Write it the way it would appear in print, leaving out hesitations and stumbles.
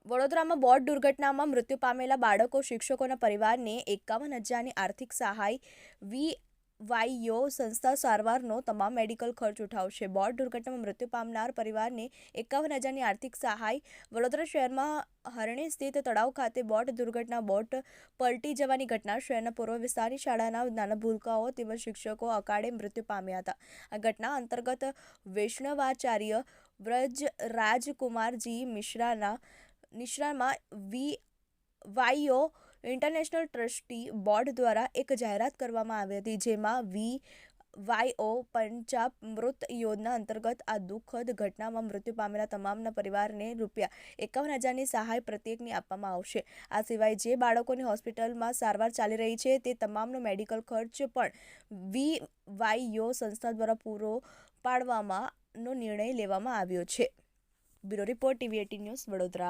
વડોદરામાં બોટ દુર્ઘટનામાં મૃત્યુ પામેલા બાળકો શિક્ષકોના પરિવારને 51,000ની આર્થિક સહાય. વીવાયઓ સંસ્થા સારવારનો તમામ મેડિકલ ખર્ચ ઉઠાવશે. બોટ દુર્ઘટનામાં મૃત્યુ પામનાર પરિવારને 51,000ની આર્થિક સહાય. વડોદરા શહેરમાં હરણી સ્થિત તળાવ ખાતે બોટ દુર્ઘટના. બોટ પલટી જવાની ઘટના. શહેરના પૂર્વ વિસ્તારની શાળાના નાના ભૂલકાઓ તેમજ શિક્ષકો અકાળે મૃત્યુ પામ્યા હતા. આ ઘટના અંતર્ગત વૈષ્ણવાચાર્ય વ્રજરાજકુમારજી મિશ્રાના નિશ્રામાં વીવાયઓ ઇન્ટરનેશનલ ટ્રસ્ટી બોર્ડ દ્વારા એક જાહેરાત કરવામાં આવી હતી, જેમાં વીવાયઓ પંજાબ મૃત યોજના અંતર્ગત આ દુઃખદ ઘટનામાં મૃત્યુ પામેલા તમામના પરિવારને ₹51,000ની સહાય પ્રત્યેકની આપવામાં આવશે. આ સિવાય જે બાળકોની હોસ્પિટલમાં સારવાર ચાલી રહી છે તે તમામનો મેડિકલ ખર્ચ પણ વીવાયઓ સંસ્થા દ્વારા પૂરો પાડવાનો નિર્ણય લેવામાં આવ્યો છે. Bureau report, TV18 news, Vadodara.